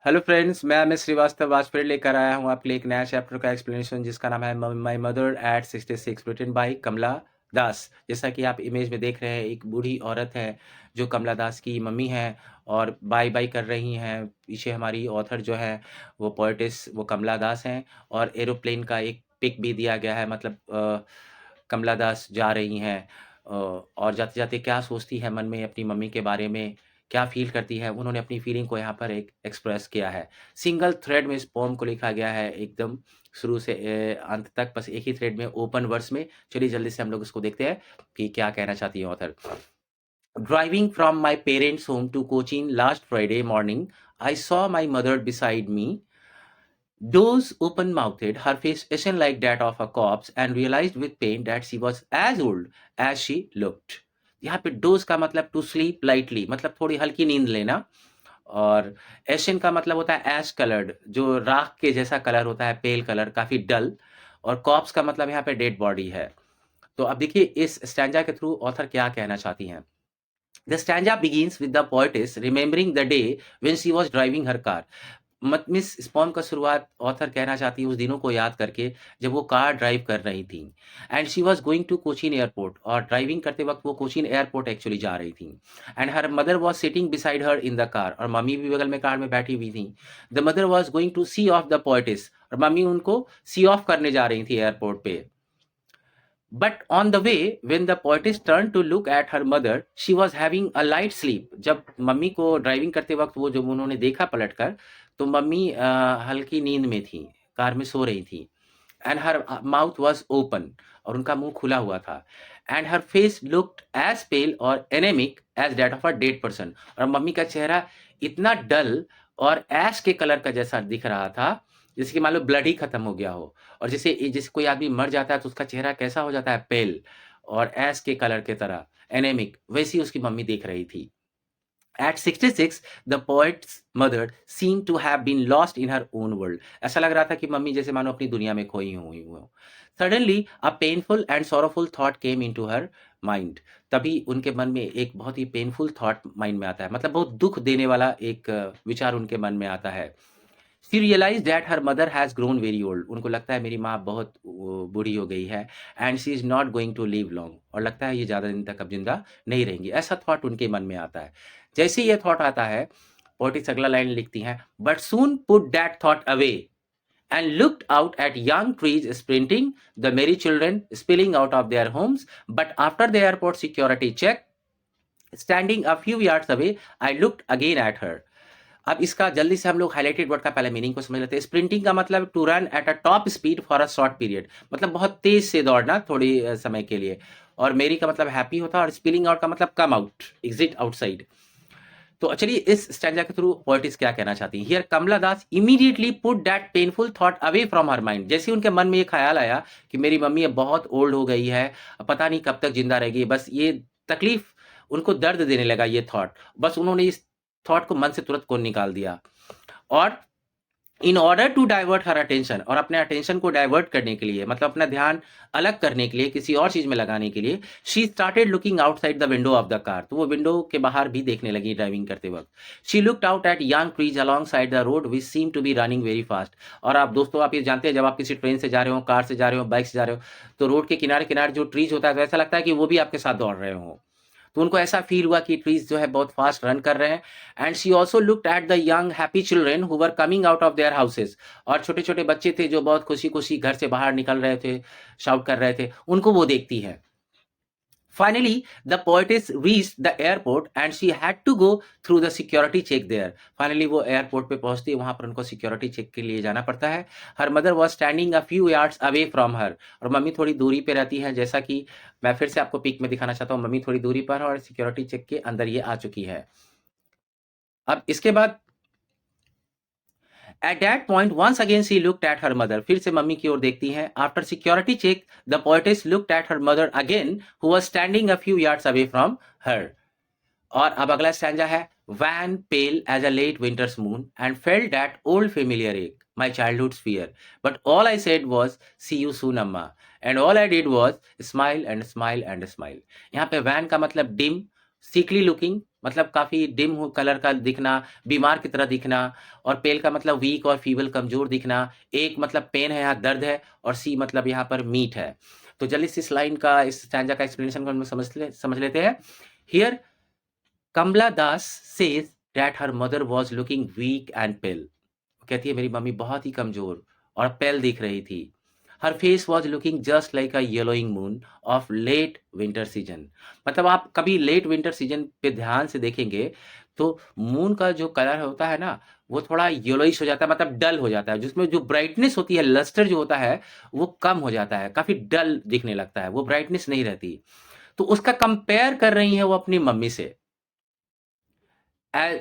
Hello friends, मैं अमित श्रीवास्तव आज फिर लेकर आया हूँ आपके लिए एक नया चैप्टर का एक्सप्लेनेशन जिसका नाम है my mother at 66 written by Kamala Das. जैसा कि आप इमेज में देख रहे हैं, एक बूढ़ी औरत है जो कमला दास की मम्मी है और बाय बाय कर रही हैं। पीछे हमारी ऑथर जो है वो पोएटिस वो कमला दास हैं और एरोप्लेन का एक पिक भी दिया गया है, मतलब कमला दास जा रही हैं और जाते जाते क्या सोचती है मन में अपनी मम्मी के बारे में, क्या फ़ील करती है, उन्होंने अपनी फ़ीलिंग को यहाँ पर एक एक्सप्रेस किया है। सिंगल थ्रेड में इस पोएम को लिखा गया है, एकदम शुरू से अंत तक बस एक ही थ्रेड में ओपन वर्स में। चलिए जल्दी से हम लोग इसको देखते हैं कि क्या कहना चाहती है author. Driving from my parents home to Cochin last Friday morning, I saw my mother beside me, doze open-mouthed, her face ashen like that of a corpse, and realized with pain that she was as old as she looked. यहाँ पे dose का मतलब to sleep lightly, मतलब थोड़ी हल्की नींद लेना। और एशियन का मतलब होता है एश कलर्ड, जो राख के जैसा कलर होता है, पेल कलर, काफी डल। और कॉप्स का मतलब यहाँ पे डेड बॉडी है। तो अब देखिए इस स्टैंजा के थ्रू ऑथर क्या कहना चाहती हैं। The stanza begins with the poetess remembering the day when she was driving her car. मत मिस इस पोएम का शुरुआत ऑथर कहना चाहती है उस दिनों को याद करके जब वो कार ड्राइव कर रही थी। And she was going to Cochin airport, और ड्राइविंग करते वक्त वो कोचीन एयरपोर्ट एक्चुअली जा रही थी। And her mother was sitting beside her in the car, और मम्मी भी बगल में कार में बैठी हुई थी। The mother was going to see off the poetess, और मम्मी उनको सी ऑफ करने जा रही थी एयरपोर्ट पे। But on the way, when the poetess turned to look at her mother, she was having a light sleep. जब mummy को driving करते वक्त वो जब उन्होंने देखा पलटकर, तो मम्मी हल्की नींद में थी, कार में सो रही थी। And her mouth was open, और उनका मुंह खुला हुआ था। And her face looked as pale और anaemic as that of a dead person, और मम्मी का चेहरा इतना डल और ऐश के कलर का जैसा दिख रहा था, जैसे कि मान लो ब्लड ही खत्म हो गया हो। और जैसे कोई आदमी मर जाता है तो उसका चेहरा कैसा हो जाता है, पेल और ऐश के कलर के तरह, एनेमिक, वैसी उसकी मम्मी दिख रही थी। At 66, the poet's mother seemed to have been lost in her own world. ऐसा लग रहा था कि मम्मी जैसे मानो अपनी दुनिया में खोई हुई हो। Suddenly, a painful and sorrowful thought came into her mind. तभी उनके मन में एक बहुत ही पेनफुल थॉट माइंड में आता है, मतलब बहुत दुख देने वाला एक विचार उनके मन में आता है। She realise that her mother has grown very old, उनको लगता है मेरी माँ बहुत बूढ़ी हो गई है। And she is not going to live long, और लगता है ये ज़्यादा दिन तक अब जिंदा नहीं रहेंगी। ऐसा थॉट उनके मन में आता है। जैसे ही ये थॉट आता है, पोएटिस अगला लाइन लिखती हैं, but soon put that thought away and looked out at young trees sprinting, the merry children spilling out of their homes. But after the airport security check, standing a few yards away, I looked again at her. अब इसका जल्दी से हम लोग highlighted word का पहले meaning को समझ लेते हैं। स्प्रिंटिंग का मतलब to run at a top speed for a short period, मतलब बहुत तेज से दौड़ना थोड़ी समय के लिए। और मेरी का मतलब हैप्पी होता है, और स्पिलिंग आउट का मतलब कम आउट, एग्जिट आउटसाइड। तो चलिए इस स्टैंजा के थ्रू पोएटिस क्या कहना चाहती है। Here Kamala Das immediately put that painful thought away from her mind. जैसे उनके मन में ये ख्याल आया कि मेरी मम्मी अब बहुत ओल्ड हो गई है, पता नहीं कब तक जिंदा रहेगी, बस ये तकलीफ, उनको दर्द देने लगा ये थॉट। बस उन्होंने इस थॉट को मन से तुरंत को निकाल दिया। और in order to divert her attention, और अपने अटेंशन को डाइवर्ट करने के लिए, मतलब अपना ध्यान अलग करने के लिए, किसी और चीज में लगाने के लिए, she started looking outside the window of the car, तो वो विंडो के बाहर भी देखने लगी ड्राइविंग करते वक्त। She looked out at young trees alongside the road which seem to be running very fast. और आप दोस्तों, आप ये जानते हैं, जब आप किसी ट्रेन से जा रहे हो, कार से जा रहे हो, बाइक से जा रहे हो, तो रोड के किनारे किनारे जो ट्रीज होता है, तो ऐसा लगता है कि वो भी आपके साथ दौड़ रहे हो। तो उनको ऐसा फील हुआ कि ट्रीज जो है बहुत फास्ट रन कर रहे हैं। And she also looked at the young happy children who were coming out of their houses, और छोटे छोटे बच्चे थे जो बहुत खुशी खुशी घर से बाहर निकल रहे थे, शाउट कर रहे थे, उनको वो देखती है। Finally, the poetess reached the airport and she had to go through the security check there. Finally, वो एयरपोर्ट पे पहुंचती है, वहां पर उनको सिक्योरिटी चेक के लिए जाना पड़ता है। Her mother was standing a few yards away from her, और मम्मी थोड़ी दूरी पे रहती है, जैसा कि मैं फिर से आपको पिक में दिखाना चाहता हूँ। मम्मी थोड़ी दूरी पर है और सिक्योरिटी चेक के अंदर ये आ चुकी है। अब इसके बाद At that point, once again she looked at her mother. फिर से मम्मी की ओर देखती हैं। After security check, the poetess looked at her mother again, who was standing a few yards away from her. और अब अगला स्टैंजा है, Van pale as a late winter's moon and felt that old familiar ache, my childhood's fear. But all I said was, see you soon, Amma. And all I did was smile and smile and smile. यहाँ पे van का मतलब dim सिकली looking मतलब काफ़ी dim हो colour का दिखना, बीमार की तरह दिखना, और पेल का मतलब वीक और फीबल कमज़ोर दिखना, एक मतलब पेन है, यहाँ दर्द है, और सी मतलब यहाँ पर मीट है। तो जल्दी से इस लाइन का, इस स्टैंजा का एक्सप्लेनेशन को हम समझ लेते हैं। Here Kamala Das says that her mother was looking weak and pale. कहती है मेरी मम्मी बहुत ही कमजोर और पेल दिख रही थी। Her face was looking just like a yellowing moon of late winter season. मतलब आप कभी लेट विंटर सीजन पे ध्यान से देखेंगे तो मून का जो कलर होता है ना, वो थोड़ा येलोइश हो जाता है, मतलब डल हो जाता है, जिसमें जो ब्राइटनेस होती है, लस्टर जो होता है, वो कम हो जाता है, काफी डल दिखने लगता है, वो ब्राइटनेस नहीं रहती। तो उसका कंपेयर कर रही है वो अपनी मम्मी से।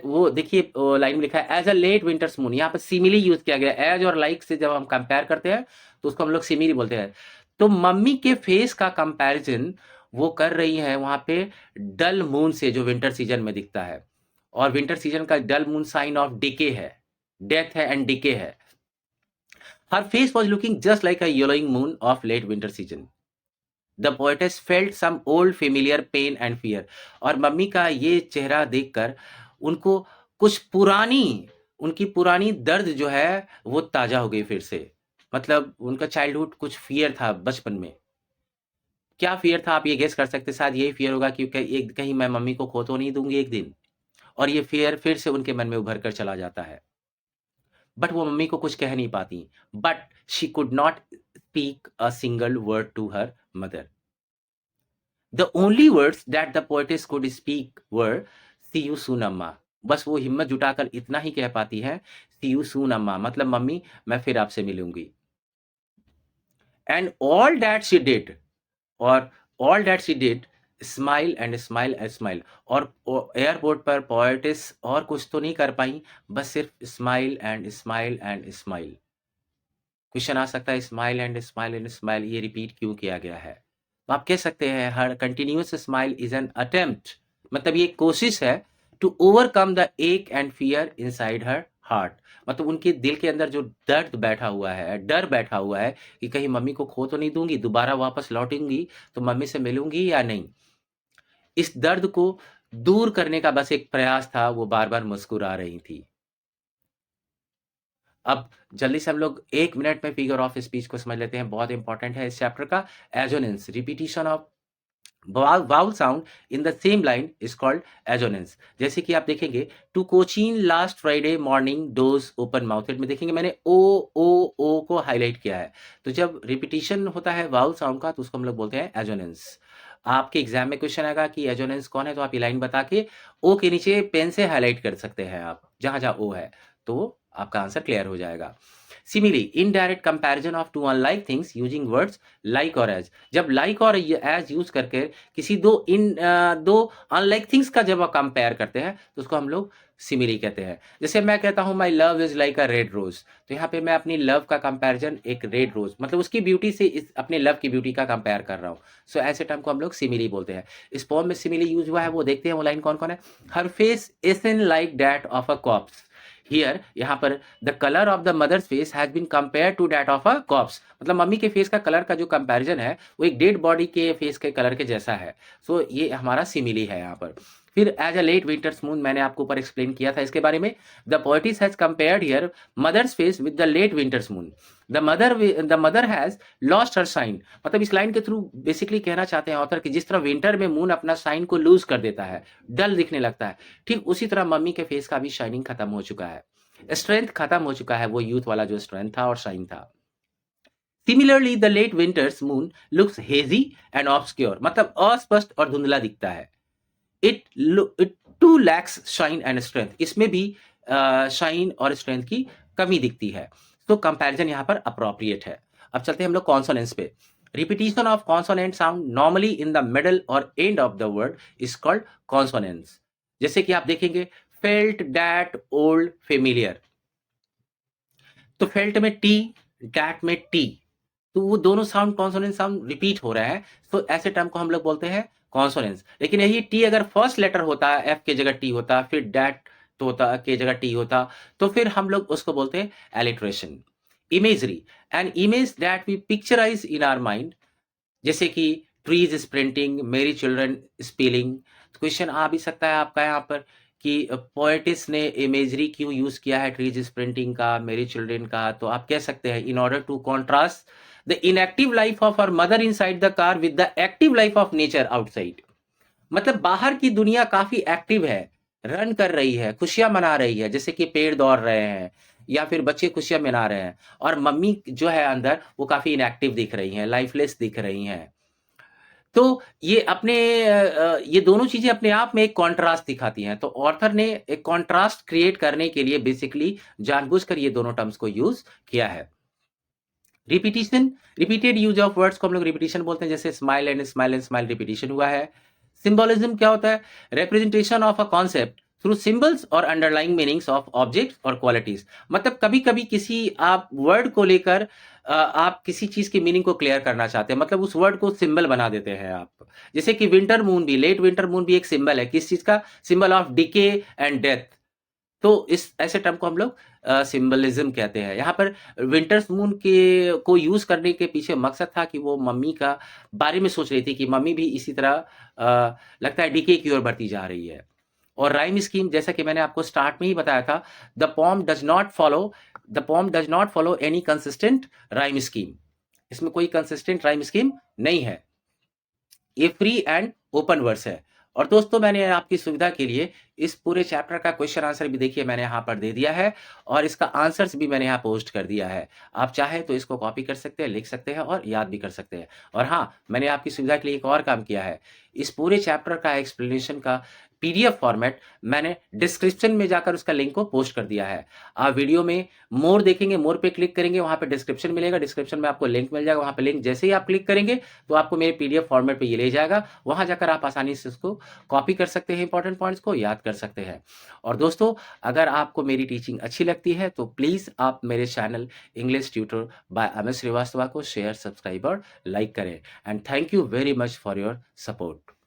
वो देखिए लाइन में लिखा है as a late winter's moon, यहाँ पर सिमिली यूज किया गया। एज और लाइक से जब हम कंपेयर करते हैं तो उसको हम लोग सिमिली बोलते हैं। तो मम्मी के फेस का कंपैरिजन वो कर रही है वहां पे डल मून से, जो विंटर सीजन में दिखता है। और विंटर सीजन का dull moon sign of decay है, डेथ है एंड डिके है। Her face was looking just like a yellowing moon of late winter season. The poetess felt some old familiar pain and fear. और mummy का ये चेहरा देखकर उनको कुछ पुरानी, उनकी पुरानी दर्द जो है वो ताजा हो गई फिर से। मतलब उनका चाइल्डहुड कुछ फियर था बचपन में। क्या फियर था आप ये गेस कर सकते हैं? शायद यही फियर होगा कि एक कहीं मैं मम्मी को खो तो नहीं दूंगी एक दिन। और ये फियर फिर से उनके मन में उभर कर चला जाता है। बट वो मम्मी को कुछ कह नहीं पाती। But she could not speak a single word to her mother. The only words that the poetess could speak were "See you soon, अम्मा"। बस वो हिम्मत जुटाकर इतना ही कह पाती है, "See you soon, अम्मा", मतलब मम्मी मैं फिर आपसे मिलूंगी। And all that she did, और all that she did, smile and smile and smile. और एयरपोर्ट पर पोएटिस और कुछ तो नहीं कर पाई, बस सिर्फ smile and smile and smile. Question आ सकता है smile and smile and smile ये रिपीट क्यों किया गया है? तो आप कह सकते हैं her continuous smile is an attempt, मतलब ये कोशिश है to overcome the ache and fear inside her heart. मतलब उनके दिल के अंदर जो दर्द बैठा हुआ है, डर बैठा हुआ है कि कहीं मम्मी को खो तो नहीं दूंगी, दोबारा वापस लौटूंगी तो मम्मी से मिलूंगी या नहीं। इस दर्द को दूर करने का बस एक प्रयास था, वो बार बार मुस्कुरा रही थी। अब जल्दी से हम लोग 1 मिनट में फिगर ऑफ स्पीच को समझ लेते हैं, बहुत इंपॉर्टेंट है इस चैप्टर का। Assonance, repetition of vowel sound in the same line is called assonance. जैसे कि आप देखेंगे, to Cochin last Friday morning doze open mouthed में देखेंगे मैंने ओ ओ ओ को हाईलाइट किया है। तो जब रिपीटिशन होता है वाउल साउंड का तो उसको हम लोग बोलते हैं एजोनेंस। आपके एग्जाम में क्वेश्चन आएगा कि एजोनेंस कौन है, तो आप ये लाइन बता के ओ के नीचे पेन से हाईलाइट कर सकते हैं, आप जहां जहां ओ है, तो आपका आंसर क्लियर हो जाएगा। Simile indirect comparison of two unlike things using words like और एज। जब लाइक और एज यूज करके किसी दो अनलाइक थिंग्स का जब आप कंपेयर करते हैं तो उसको हम लोग सिमिली कहते हैं। जैसे मैं कहता हूं my love is like a red rose, तो यहाँ पे मैं अपनी लव का कंपैरिजन एक रेड रोज, मतलब उसकी ब्यूटी से अपने लव की ब्यूटी का कंपेयर कर रहा हूँ। सो ऐसे टर्म को हम लोग सिमिली बोलते हैं। इस पोम में सिमिली यूज हुआ है, वो देखते हैं वो लाइन कौन कौन है। Her face is in like that of a corpse. Here यहाँ पर the colour of the mother's face has been compare to that of a corpse, मतलब मम्मी के फेस का कलर का जो कंपैरिजन है वो एक डेड बॉडी के फेस के कलर के जैसा है। सो ये हमारा सिमिली है यहाँ पर। फिर as a late winter's moon, मैंने आपको ऊपर एक्सप्लेन किया था इसके बारे में। The poetess has compared her mother's face with the late winter's moon. The mother has lost her shine, मतलब इस लाइन के थ्रू बेसिकली कहना चाहते हैं ऑथर कि जिस तरह विंटर में मून अपना साइन को लूज कर देता है, डल दिखने लगता है, ठीक उसी तरह मम्मी के फेस का भी शाइनिंग खत्म हो चुका है, स्ट्रेंथ खत्म हो चुका है, वो यूथ वाला जो स्ट्रेंथ था और शाइन था। Similarly the late winter's moon looks hazy and obscure, मतलब अस्पष्ट और धुंधला दिखता है। It too lacks shine and strength, इसमें भी शाइन और स्ट्रेंथ की कमी दिखती है। तो कंपैरिजन यहाँ पर अप्रोप्रिएट है। अब चलते हैं हम लोग कॉन्सोनेंट्स पे। Repetition of consonant sound normally in the middle और end of the word is called consonants. जैसे कि आप देखेंगे फेल्ट दैट ओल्ड फेमिलियर, तो फेल्ट में टी, डैट में टी, तो वो दोनों साउंड कॉन्सोनेंट साउंड रिपीट हो रहा है, तो ऐसे टर्म को हम लोग बोलते हैं कॉन्सोनेंट्स। लेकिन यही टी अगर फर्स्ट लेटर होता, एफ के जगह टी होता, फिर डैट तो होता के जगह टी होता, तो फिर हम लोग उसको बोलते हैं alliteration. Imagery, an image that we picturize in our mind, जैसे कि trees sprinting, merry children spilling, question आ भी सकता है आपका यहाँ पर कि पोएटिस ने इमेजरी क्यों यूज किया है ट्रीज स्प्रिंटिंग का, मेरी चिल्ड्रन का। तो आप कह सकते हैं in order to contrast the inactive life of our mother inside the car with the active life of nature outside. मतलब बाहर की दुनिया काफी एक्टिव है, रन कर रही है, खुशियां मना रही है, जैसे कि पेड़ दौड़ रहे हैं या फिर बच्चे खुशियां मना रहे हैं, और मम्मी जो है अंदर वो काफी इनएक्टिव दिख रही हैं, लाइफलेस दिख रही हैं। तो ये ये दोनों चीजें अपने आप में एक कॉन्ट्रास्ट दिखाती हैं। तो ऑथर ने एक कॉन्ट्रास्ट क्रिएट करने के लिए बेसिकली जानबूझकर ये दोनों टर्म्स को यूज किया है। Repetition, repeated use of words को हम लोग रिपीटिशन बोलते हैं, जैसे स्माइल एंड स्माइल रिपीटिशन हुआ है। सिंबोलिज्म क्या होता है? Representation of a concept through symbols और अंडरलाइंग मीनिंग्स ऑफ ऑब्जेक्ट्स और क्वालिटीज। मतलब कभी कभी किसी आप वर्ड को लेकर आप किसी चीज की मीनिंग को क्लियर करना चाहते हैं, मतलब उस वर्ड को सिंबल बना देते हैं आप। जैसे कि विंटर मून भी, लेट विंटर मून भी एक सिंबल है, किस चीज का? Symbol of decay and death. तो इस ऐसे टर्म को हम लोग सिंबलिज्म कहते हैं। यहाँ पर विंटर्स मून के को यूज करने के पीछे मकसद था कि वो मम्मी का बारे में सोच रही थी कि मम्मी भी इसी तरह लगता है डीके की ओर बढ़ती जा रही है। और राइम स्कीम, जैसा कि मैंने आपको स्टार्ट में ही बताया था, the pome does not follow any consistent rhyme scheme. इसमें कोई कंसिस्टेंट राइम स्कीम नहीं है, ये फ्री एंड ओपन वर्स है। और दोस्तों मैंने आपकी सुविधा के लिए इस पूरे चैप्टर का क्वेश्चन आंसर भी देखिए मैंने यहाँ पर दे दिया है, और इसका आंसर्स भी मैंने यहाँ पोस्ट कर दिया है। आप चाहे तो इसको कॉपी कर सकते हैं, लिख सकते हैं और याद भी कर सकते हैं। और हाँ, मैंने आपकी सुविधा के लिए एक और काम किया है, इस पूरे चैप्टर का एक्सप्लेनेशन का पीडीएफ फॉर्मेट मैंने डिस्क्रिप्शन में जाकर उसका लिंक को पोस्ट कर दिया है। आप वीडियो में मोर देखेंगे, मोर पे क्लिक करेंगे, वहां पे डिस्क्रिप्शन मिलेगा, डिस्क्रिप्शन में आपको लिंक मिल जाएगा। वहां पे लिंक जैसे ही आप क्लिक करेंगे तो आपको मेरे पीडीएफ फॉर्मेट पे ये ले जाएगा, वहां जाकर आप आसानी से उसको कॉपी कर सकते हैं, इंपॉर्टेंट पॉइंट्स को याद कर सकते हैं। और दोस्तों, अगर आपको मेरी टीचिंग अच्छी लगती है तो प्लीज आप मेरे channel English tutor by MS Srivastava को शेयर, सब्सक्राइब और लाइक करें। And thank you very much for your support.